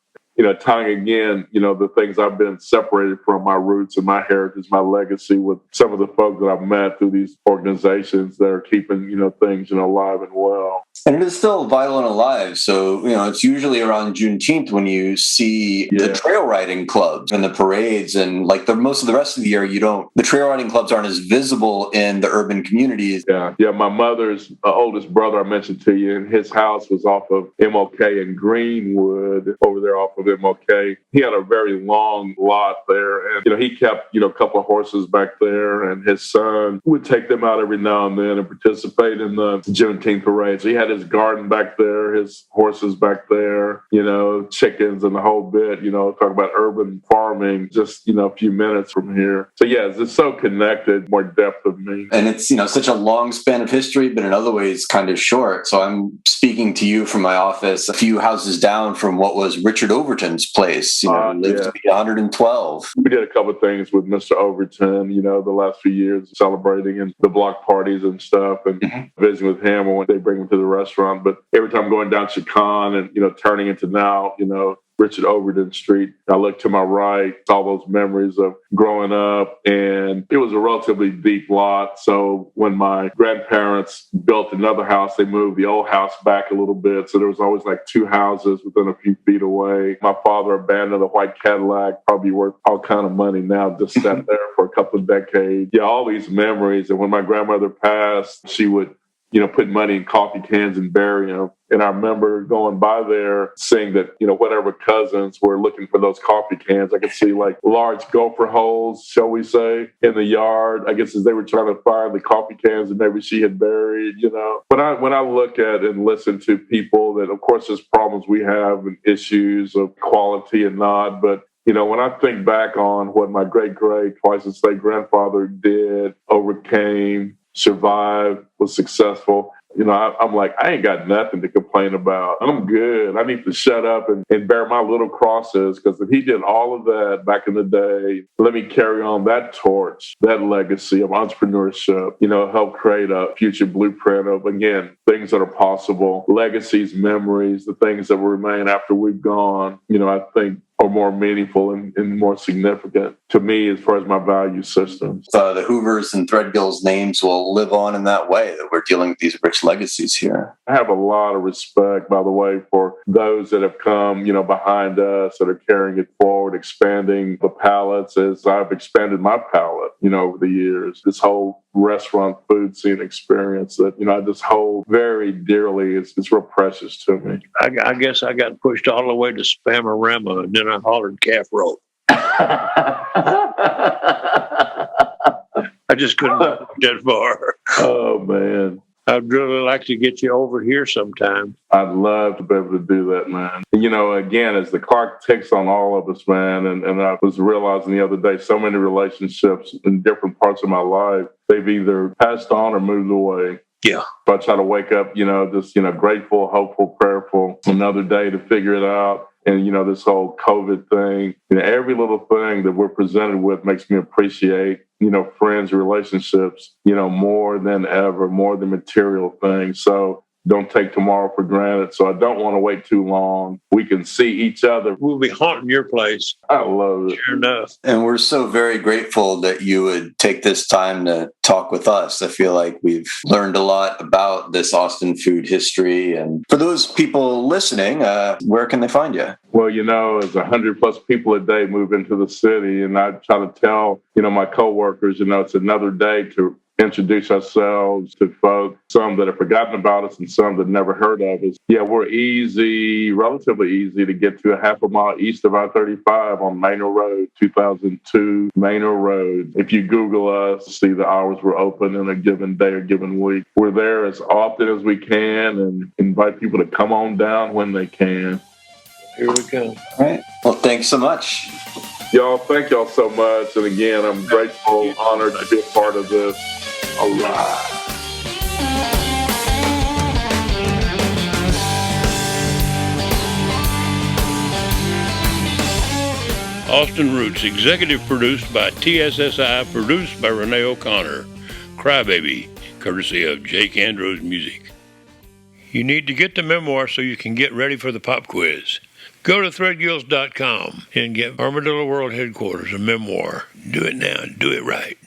Speaker 3: Tying again, the things I've been separated from, my roots and my heritage, my legacy, with some of the folks that I've met through these organizations that are keeping, things, alive and well.
Speaker 4: And it is still vital and alive. So, it's usually around Juneteenth when you see the trail riding clubs and the parades, and like most of the rest of the year, the trail riding clubs aren't as visible in the urban communities.
Speaker 3: Yeah. My mother's oldest brother, I mentioned to you, and his house was off of MLK in Greenwood, over there off of MLK. He had a very long lot there, and, he kept, a couple of horses back there, and his son would take them out every now and then and participate in the Juneteenth parade. So he had his garden back there, his horses back there, chickens and the whole bit, talk about urban farming, just, a few minutes from here. So yeah, it's just so connected, more depth of meaning.
Speaker 4: And it's, such a long span of history, but in other ways kind of short. So I'm speaking to you from my office a few houses down from what was Richard Overton's place, lived to be 112.
Speaker 3: We did a couple of things with Mr. Overton, the last few years, celebrating and the block parties and stuff, and visiting with him when they bring him to the restaurant. But every time going down Chicon and, turning into now, Richard Overton Street, I look to my right, all those memories of growing up, and it was a relatively deep lot. So when my grandparents built another house, they moved the old house back a little bit. So there was always like two houses within a few feet away. My father abandoned a white Cadillac, probably worth all kind of money now, just sat there for a couple of decades. Yeah, all these memories. And when my grandmother passed, she would put money in coffee cans and bury them. And I remember going by there, seeing that, whatever cousins were looking for those coffee cans. I could see like large gopher holes, shall we say, in the yard. I guess as they were trying to find the coffee cans that maybe she had buried, When I look at and listen to people that, of course, there's problems we have and issues of quality and not, but when I think back on what my great-great, twice-as-late grandfather did, overcame, survived, was successful, I'm like, I ain't got nothing to complain about. I'm good. I need to shut up and bear my little crosses, because if he did all of that back in the day, let me carry on that torch, that legacy of entrepreneurship, help create a future blueprint of, again, things that are possible, legacies, memories, the things that will remain after we've gone. I think are more meaningful and more significant to me as far as my value systems.
Speaker 4: The Hoovers and Threadgill's names will live on in that way, that we're dealing with these rich legacies here.
Speaker 3: I have a lot of respect, by the way, for those that have come, behind us that are carrying it forward, expanding the palettes as I've expanded my palette, over the years. This whole restaurant food scene experience that, I just hold very dearly. It's real precious to me.
Speaker 1: I guess I got pushed all the way to Spamarama, and then I hollered calf rope. I just couldn't get that far.
Speaker 3: Oh, man.
Speaker 1: I'd really like to get you over here sometime.
Speaker 3: I'd love to be able to do that, man. Again, as the clock ticks on all of us, man, and I was realizing the other day, so many relationships in different parts of my life, they've either passed on or moved away.
Speaker 1: Yeah.
Speaker 3: But I try to wake up, just, grateful, hopeful, prayerful, another day to figure it out. And, this whole COVID thing, every little thing that we're presented with makes me appreciate, friends, relationships, more than ever, more than material things. So don't take tomorrow for granted. So I don't want to wait too long. We can see each other.
Speaker 1: We'll be haunting your place.
Speaker 3: I love it.
Speaker 1: Sure enough.
Speaker 4: And we're so very grateful that you would take this time to talk with us. I feel like we've learned a lot about this Austin food history. And for those people listening, where can they find you?
Speaker 3: Well, as 100+ people a day move into the city, and I try to tell, my coworkers, it's another day to introduce ourselves to folks, some that have forgotten about us and some that never heard of us. Yeah, we're relatively easy to get to a half a mile east of I-35 on Manor Road, 2002 Manor Road. If you Google us, see the hours we're open in a given day or given week. We're there as often as we can and invite people to come on down when they can.
Speaker 1: Here we go.
Speaker 4: All right. Well, thanks so much.
Speaker 3: Y'all, thank y'all so much. And again, I'm grateful, honored to be a part of this. All right.
Speaker 1: Austin Roots, executive produced by TSSI, produced by Renee O'Connor. Crybaby, courtesy of Jake Andrews Music. You need to get the memoir so you can get ready for the pop quiz. Go to threadgills.com and get Armadillo World Headquarters, a memoir. Do it now. Do it right.